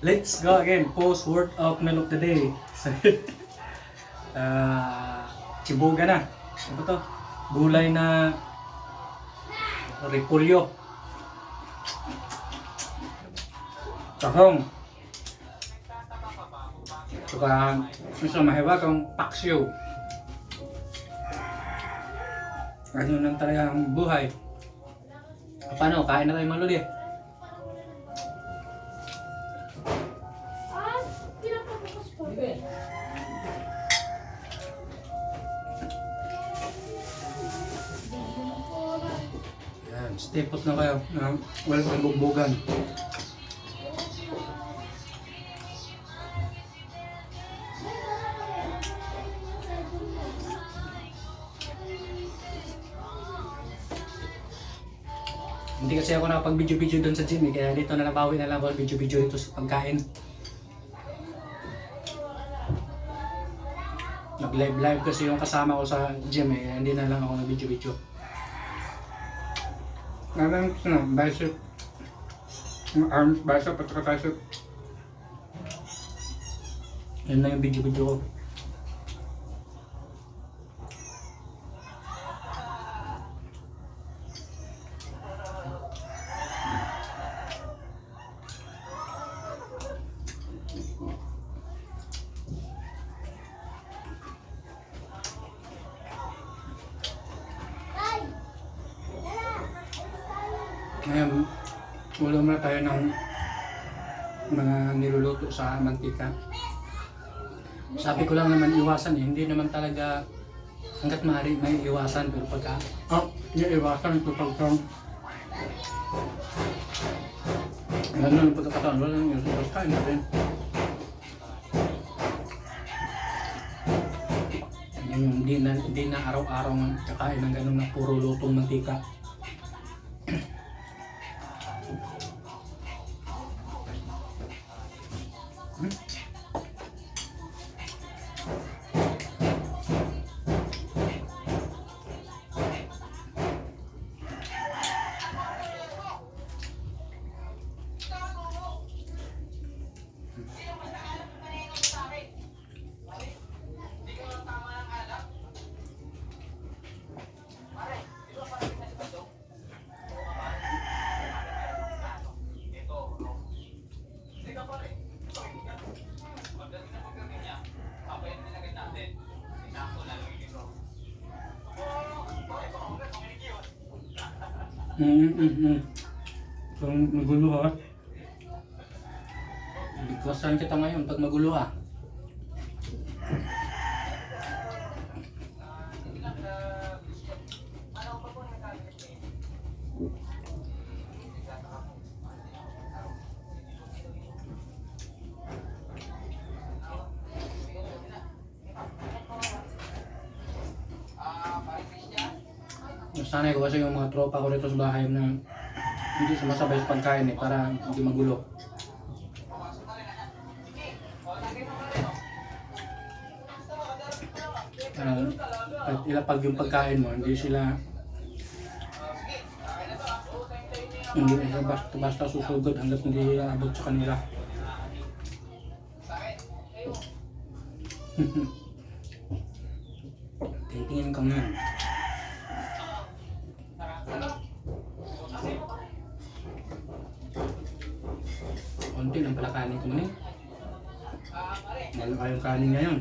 Let's go again. Post workout meal of the day. Chiboga na. Ano ba to? Gulay na repolyo. Tahong. Saka isa mahiwa kang paksiw. Ano nang talaga ang buhay. Paano? Kain na tayo mga lodi. Yan, stay put na kayo. Walang bugbugan. Hindi kasi ako nakapag-video-video doon sa gym kaya dito na nabawi na lang ako video-video dito sa pagkain. Nag-live kasi yung kasama ko sa gym hindi na lang ako nag-video-video. Ngayon gusto na, bicep, arms, bicep at saka tricep. Yan lang yung video-video ko. Ngayon, ulo muna tayo ng mga niluluto sa mantika. Sabi ko lang naman iwasan hindi naman talaga hanggat maaari may iwasan pero pagka yung iwasan ito pagkang ano yung pagkakataon, wala nang iwasan, kain na rin. Hindi na araw-araw kakain ng ganun na puro lutong mantika. So, magulo ha. Bigkasan kita ngayon pag magulo ha. Sanay ko kasi yung mga tropa ko rito sa bahay na hindi sumasabay sa pagkain para hindi magulo. At ilapag yung pagkain mo, hindi sila basta susugod hanggat hindi abot sa kanila. Tingin ka nga. Konti lang pala kanin ko man Meron kayong kanin ngayon.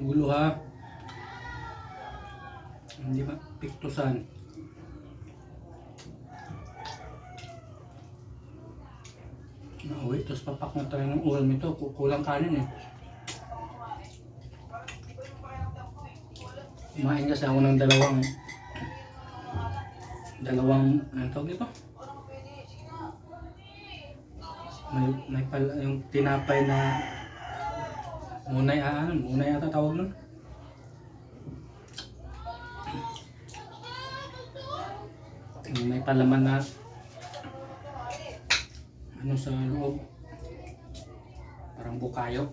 Gulo ha. Hindi ba piktusan. Nauwi, tapos papak na tayo ng ulam ito. Kulang kanin eh. Kumain kasi ako ng dalawang, anong tawag nito? May pala yung tinapay na munay ata tawag nun. May palaman na ano sa loob, parang bukayo.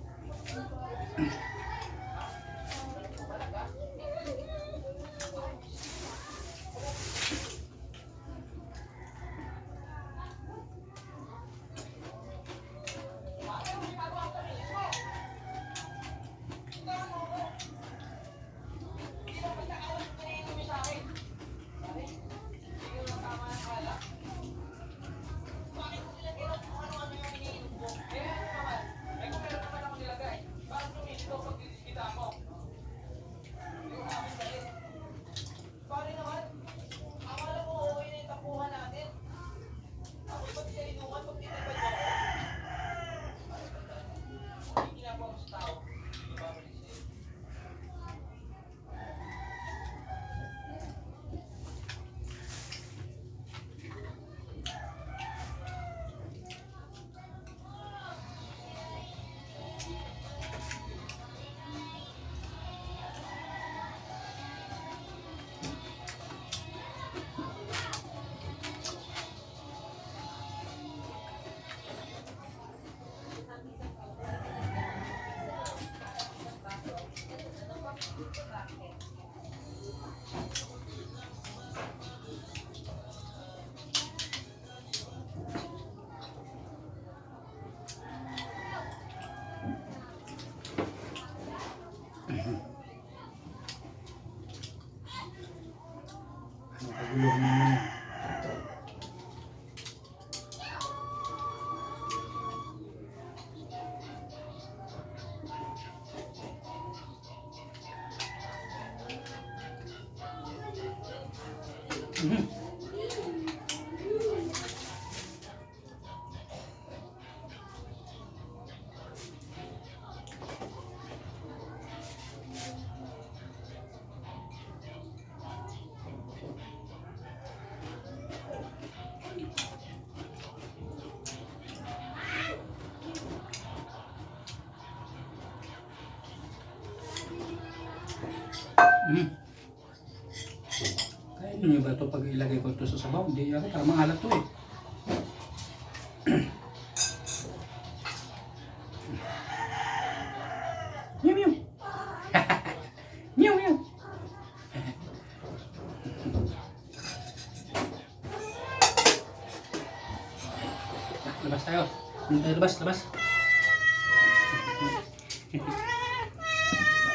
Ang kaguluhan naman yan. Kainin nyo ba ito pag ilagay ko ito sa sabaw? Hindi ako, para mangalat to eh. Mew mew! Mew mew! Labas tayo. Labas.